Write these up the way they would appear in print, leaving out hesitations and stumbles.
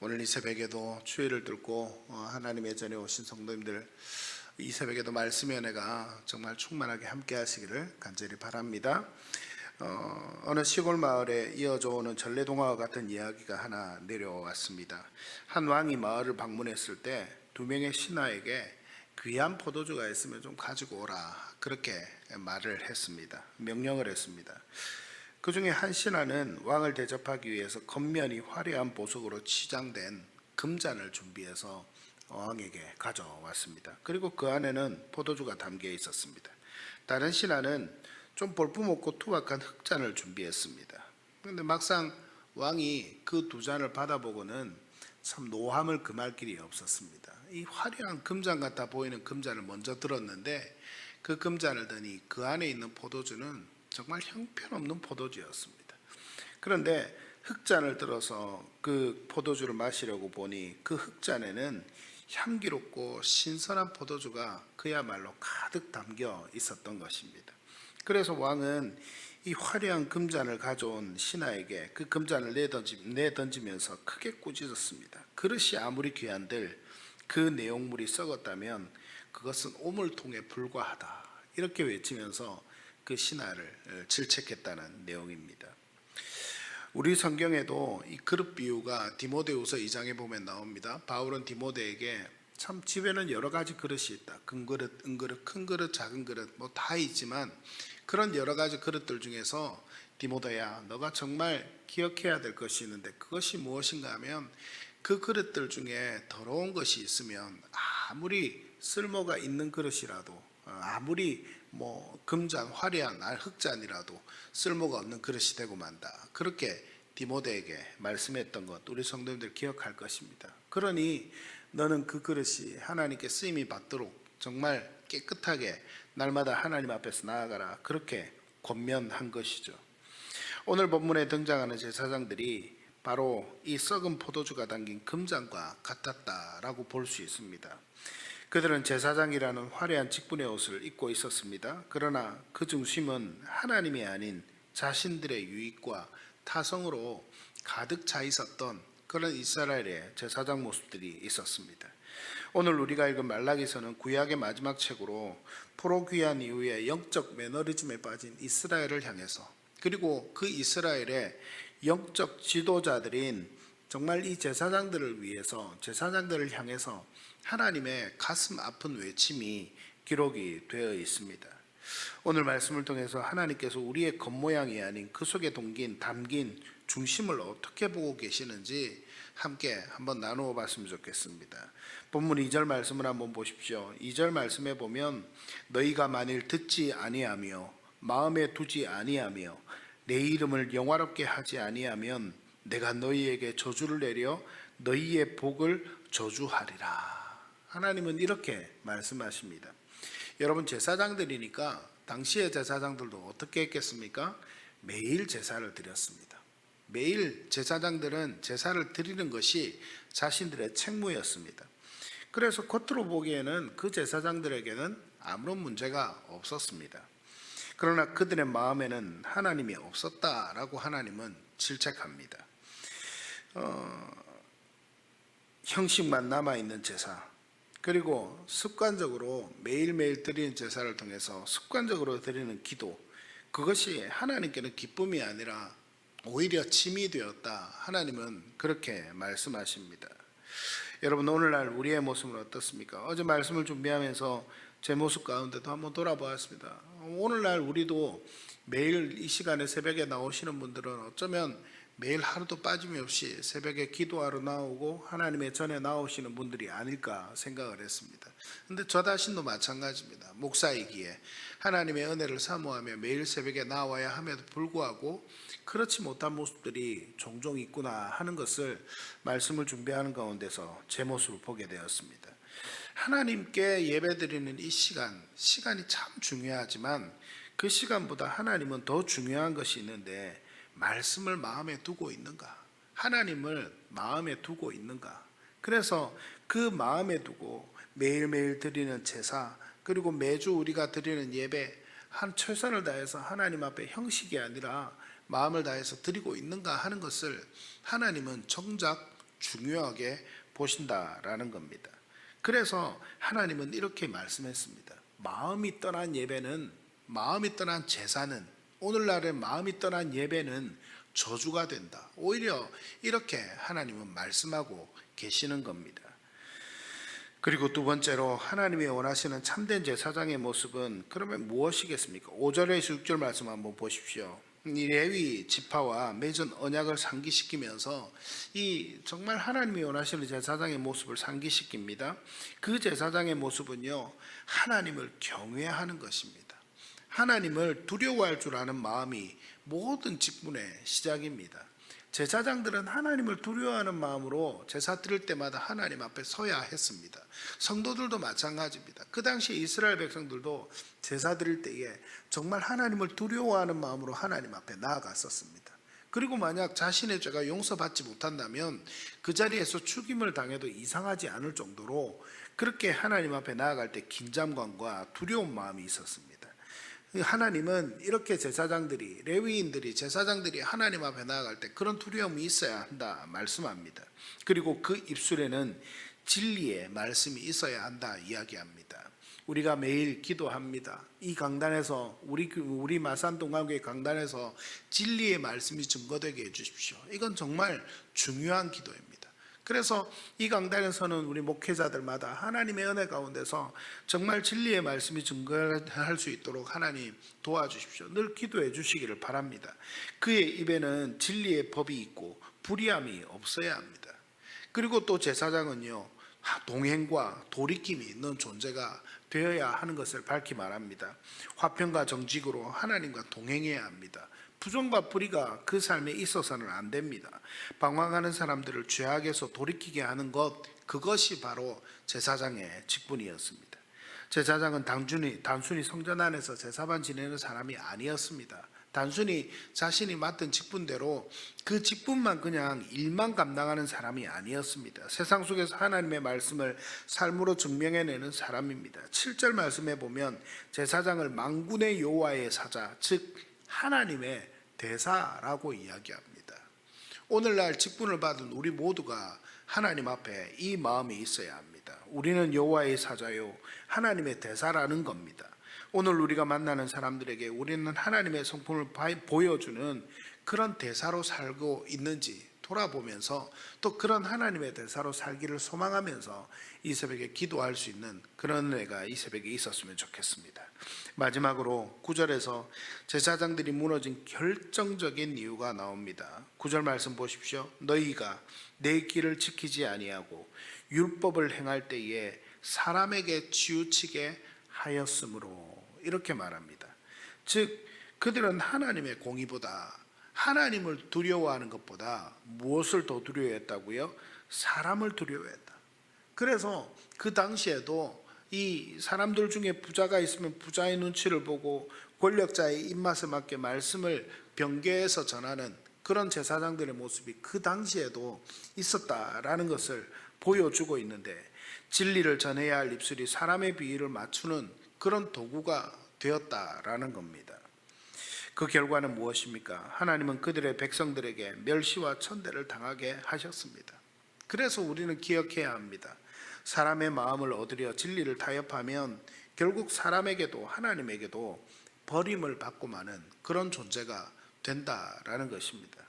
오늘 이 새벽에도 추위를 뚫고 하나님의 전에 오신 성도님들, 이 새벽에도 말씀의 은혜가 정말 충만하게 함께 하시기를 간절히 바랍니다. 어느 시골 마을에 이어져 오는 전래동화와 같은 이야기가 하나 내려왔습니다. 한 왕이 마을을 방문했을 때 두 명의 신하에게 귀한 포도주가 있으면 좀 가지고 오라, 그렇게 말을 했습니다. 명령을 했습니다. 그 중에 한 신하는 왕을 대접하기 위해서 겉면이 화려한 보석으로 치장된 금잔을 준비해서 왕에게 가져왔습니다. 그리고 그 안에는 포도주가 담겨 있었습니다. 다른 신하는 좀 볼품없고 투박한 흑잔을 준비했습니다. 그런데 막상 왕이 그 두 잔을 받아보고는 참 노함을 금할 길이 없었습니다. 이 화려한 금잔 같아 보이는 금잔을 먼저 들었는데, 그 금잔을 드니 그 안에 있는 포도주는 정말 형편없는 포도주였습니다. 그런데 흑잔을 들어서 그 포도주를 마시려고 보니 그 흑잔에는 향기롭고 신선한 포도주가 그야말로 가득 담겨 있었던 것입니다. 그래서 왕은 이 화려한 금잔을 가져온 신하에게 그 금잔을 내던지면서 크게 꾸짖었습니다. 그릇이 아무리 귀한들 그 내용물이 썩었다면 그것은 오물통에 불과하다, 이렇게 외치면서 그 신하를 질책했다는 내용입니다. 우리 성경에도 이 그릇 비유가 디모데후서 2장에 보면 나옵니다. 바울은 디모데에게 참 집에는 여러 가지 그릇이 있다. 큰 그릇, 은그릇, 큰 그릇, 작은 그릇 뭐 다 있지만 그런 여러 가지 그릇들 중에서 디모데야, 너가 정말 기억해야 될 것이 있는데 그것이 무엇인가 하면 그 그릇들 중에 더러운 것이 있으면 아무리 쓸모가 있는 그릇이라도, 아무리 금잔, 화려한 흑잔이라도 쓸모가 없는 그릇이 되고 만다, 그렇게 디모데에게 말씀했던 것 우리 성도님들 기억할 것입니다. 그러니 너는 그 그릇이 하나님께 쓰임이 받도록 정말 깨끗하게 날마다 하나님 앞에서 나아가라, 그렇게 권면한 것이죠. 오늘 본문에 등장하는 제사장들이 바로 이 썩은 포도주가 담긴 금잔과 같았다라고 볼 수 있습니다. 그들은 제사장이라는 화려한 직분의 옷을 입고 있었습니다. 그러나 그 중심은 하나님이 아닌 자신들의 유익과 타성으로 가득 차 있었던 그런 이스라엘의 제사장 모습들이 있었습니다. 오늘 우리가 읽은 말라기서는 구약의 마지막 책으로 포로귀환 이후에 영적 매너리즘에 빠진 이스라엘을 향해서, 그리고 그 이스라엘의 영적 지도자들인 정말 이 제사장들을 위해서, 제사장들을 향해서 하나님의 가슴 아픈 외침이 기록이 되어 있습니다. 오늘 말씀을 통해서 하나님께서 우리의 겉모양이 아닌 그 속에 담긴 중심을 어떻게 보고 계시는지 함께 한번 나누어 봤으면 좋겠습니다. 본문 2절 말씀을 한번 보십시오. 2절 말씀에 보면 너희가 만일 듣지 아니하며 마음에 두지 아니하며 내 이름을 영화롭게 하지 아니하면 내가 너희에게 저주를 내려 너희의 복을 저주하리라. 하나님은 이렇게 말씀하십니다. 여러분, 제사장들이니까 당시의 제사장들도 어떻게 했겠습니까? 매일 제사를 드렸습니다. 매일 제사장들은 제사를 드리는 것이 자신들의 책무였습니다. 그래서 겉으로 보기에는 그 제사장들에게는 아무런 문제가 없었습니다. 그러나 그들의 마음에는 하나님이 없었다라고 하나님은 질책합니다. 형식만 남아있는 제사, 그리고 습관적으로 매일매일 드리는 제사를 통해서 습관적으로 드리는 기도, 그것이 하나님께는 기쁨이 아니라 오히려 짐이 되었다, 하나님은 그렇게 말씀하십니다. 여러분, 오늘날 우리의 모습은 어떻습니까? 어제 말씀을 준비하면서 제 모습 가운데도 한번 돌아보았습니다. 오늘날 우리도 매일 이 시간에 새벽에 나오시는 분들은 어쩌면 매일 하루도 빠짐이 없이 새벽에 기도하러 나오고 하나님의 전에 나오시는 분들이 아닐까 생각을 했습니다. 근데 저 자신도 마찬가지입니다. 목사이기에 하나님의 은혜를 사모하며 매일 새벽에 나와야 함에도 불구하고 그렇지 못한 모습들이 종종 있구나 하는 것을 말씀을 준비하는 가운데서 제 모습을 보게 되었습니다. 하나님께 예배드리는 이 시간이 참 중요하지만 그 시간보다 하나님은 더 중요한 것이 있는데, 말씀을 마음에 두고 있는가? 하나님을 마음에 두고 있는가? 그래서 그 마음에 두고 매일매일 드리는 제사, 그리고 매주 우리가 드리는 예배, 한 최선을 다해서 하나님 앞에 형식이 아니라 마음을 다해서 드리고 있는가 하는 것을 하나님은 정작 중요하게 보신다라는 겁니다. 그래서 하나님은 이렇게 말씀했습니다. 마음이 떠난 예배는, 마음이 떠난 제사는, 오늘날의 마음이 떠난 예배는 저주가 된다. 오히려 이렇게 하나님은 말씀하고 계시는 겁니다. 그리고 두 번째로 하나님이 원하시는 참된 제사장의 모습은 그러면 무엇이겠습니까? 5절에서 6절 말씀 한번 보십시오. 이 레위 지파와 맺은 언약을 상기시키면서 이 정말 하나님이 원하시는 제사장의 모습을 상기시킵니다. 그 제사장의 모습은요, 하나님을 경외하는 것입니다. 하나님을 두려워할 줄 아는 마음이 모든 직분의 시작입니다. 제사장들은 하나님을 두려워하는 마음으로 제사 드릴 때마다 하나님 앞에 서야 했습니다. 성도들도 마찬가지입니다. 그 당시 이스라엘 백성들도 제사 드릴 때에 정말 하나님을 두려워하는 마음으로 하나님 앞에 나아갔었습니다. 그리고 만약 자신의 죄가 용서받지 못한다면 그 자리에서 죽임을 당해도 이상하지 않을 정도로 그렇게 하나님 앞에 나아갈 때 긴장감과 두려운 마음이 있었습니다. 하나님은 이렇게 제사장들이, 레위인들이, 제사장들이 하나님 앞에 나아갈 때 그런 두려움이 있어야 한다 말씀합니다. 그리고 그 입술에는 진리의 말씀이 있어야 한다 이야기합니다. 우리가 매일 기도합니다. 이 강단에서 우리 마산 동안교회 강단에서 진리의 말씀이 증거되게 해주십시오. 이건 정말 중요한 기도입니다. 그래서 이 강단에서는 우리 목회자들마다 하나님의 은혜 가운데서 정말 진리의 말씀이 증거할 수 있도록 하나님 도와주십시오. 늘 기도해 주시기를 바랍니다. 그의 입에는 진리의 법이 있고 불의함이 없어야 합니다. 그리고 또 제사장은요, 동행과 돌이킴이 있는 존재가 되어야 하는 것을 밝히 말합니다. 화평과 정직으로 하나님과 동행해야 합니다. 부정과 불의가 그 삶에 있어서는 안 됩니다. 방황하는 사람들을 죄악에서 돌이키게 하는 것, 그것이 바로 제사장의 직분이었습니다. 제사장은 단순히 성전 안에서 제사만 지내는 사람이 아니었습니다. 단순히 자신이 맡은 직분대로 그 직분만 그냥 일만 감당하는 사람이 아니었습니다. 세상 속에서 하나님의 말씀을 삶으로 증명해내는 사람입니다. 7절 말씀에 보면 제사장을 만군의 여호와의 사자, 즉 하나님의 대사라고 이야기합니다. 오늘날 직분을 받은 우리 모두가 하나님 앞에 이 마음이 있어야 합니다. 우리는 여호와의 사자요 하나님의 대사라는 겁니다. 오늘 우리가 만나는 사람들에게 우리는 하나님의 성품을 보여주는 그런 대사로 살고 있는지 돌아보면서 또 그런 하나님의 대사로 살기를 소망하면서 이 새벽에 기도할 수 있는 그런 은혜가 이 새벽에 있었으면 좋겠습니다. 마지막으로 9절에서 제사장들이 무너진 결정적인 이유가 나옵니다. 9절 말씀 보십시오. 너희가 내 길을 지키지 아니하고 율법을 행할 때에 사람에게 치우치게 하였으므로, 이렇게 말합니다. 즉 그들은 하나님의 공의보다, 하나님을 두려워하는 것보다 무엇을 더 두려워했다고요? 사람을 두려워했다. 그래서 그 당시에도 이 사람들 중에 부자가 있으면 부자의 눈치를 보고 권력자의 입맛에 맞게 말씀을 변개해서 전하는 그런 제사장들의 모습이 그 당시에도 있었다라는 것을 보여주고 있는데, 진리를 전해야 할 입술이 사람의 비위를 맞추는 그런 도구가 되었다라는 겁니다. 그 결과는 무엇입니까? 하나님은 그들의 백성들에게 멸시와 천대를 당하게 하셨습니다. 그래서 우리는 기억해야 합니다. 사람의 마음을 얻으려 진리를 타협하면 결국 사람에게도 하나님에게도 버림을 받고 마는 그런 존재가 된다라는 것입니다.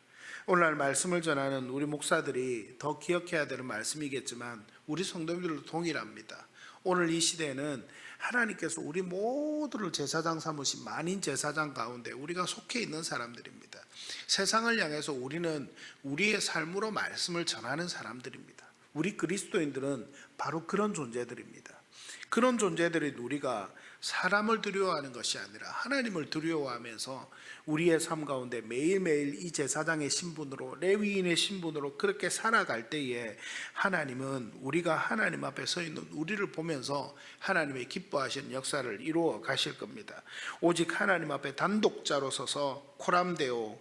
오늘날 말씀을 전하는 우리 목사들이 더 기억해야 되는 말씀이겠지만 우리 성도님들도 동일합니다. 오늘 이 시대에는 하나님께서 우리 모두를 제사장 삼으신 만인 제사장 가운데 우리가 속해 있는 사람들입니다. 세상을 향해서 우리는 우리의 삶으로 말씀을 전하는 사람들입니다. 우리 그리스도인들은 바로 그런 존재들입니다. 그런 존재들이 우리가 사람을 두려워하는 것이 아니라 하나님을 두려워하면서 우리의 삶 가운데 매일매일 이 제사장의 신분으로, 레위인의 신분으로 그렇게 살아갈 때에 하나님은 우리가 하나님 앞에 서 있는 우리를 보면서 하나님의 기뻐하시는 역사를 이루어 가실 겁니다. 오직 하나님 앞에 단독자로 서서 코람데오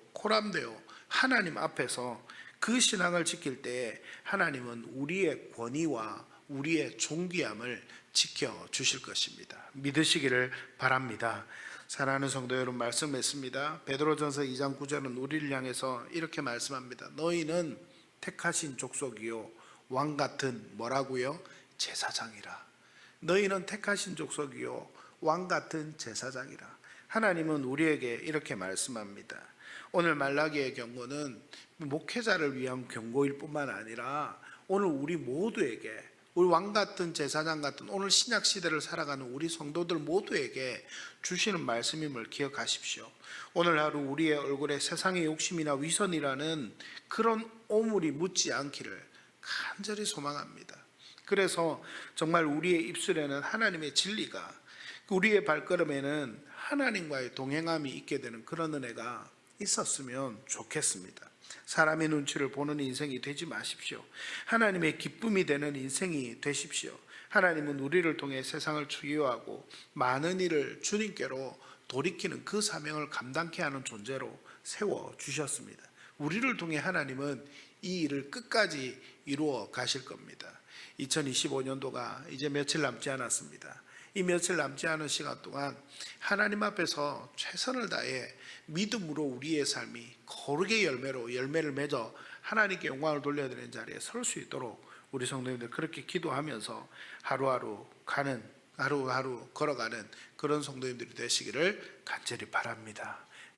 하나님 앞에서 그 신앙을 지킬 때에 하나님은 우리의 권위와 우리의 존귀함을 지켜주실 것입니다. 믿으시기를 바랍니다. 사랑하는 성도 여러분, 말씀했습니다. 베드로전서 2장 9절은 우리를 향해서 이렇게 말씀합니다. 너희는 택하신 족속이요 왕 같은 뭐라고요? 제사장이라. 너희는 택하신 족속이요 왕 같은 제사장이라. 하나님은 우리에게 이렇게 말씀합니다. 오늘 말라기의 경고는 목회자를 위한 경고일 뿐만 아니라 오늘 우리 모두에게, 우리 왕 같은 제사장 같은 오늘 신약 시대를 살아가는 우리 성도들 모두에게 주시는 말씀임을 기억하십시오. 오늘 하루 우리의 얼굴에 세상의 욕심이나 위선이라는 그런 오물이 묻지 않기를 간절히 소망합니다. 그래서 정말 우리의 입술에는 하나님의 진리가, 우리의 발걸음에는 하나님과의 동행함이 있게 되는 그런 은혜가 있었으면 좋겠습니다. 사람의 눈치를 보는 인생이 되지 마십시오. 하나님의 기쁨이 되는 인생이 되십시오. 하나님은 우리를 통해 세상을 치유하고 많은 일을 주님께로 돌이키는 그 사명을 감당케 하는 존재로 세워주셨습니다. 우리를 통해 하나님은 이 일을 끝까지 이루어 가실 겁니다. 2025년도가 이제 며칠 남지 않았습니다. 이 며칠 남지 않은 시간 동안 하나님 앞에서 최선을 다해 믿음으로 우리의 삶이 거룩의 열매를 맺어 하나님께 영광을 돌려드리는 자리에 설 수 있도록 우리 성도님들 그렇게 기도하면서 하루하루 걸어가는 그런 성도님들이 되시기를 간절히 바랍니다.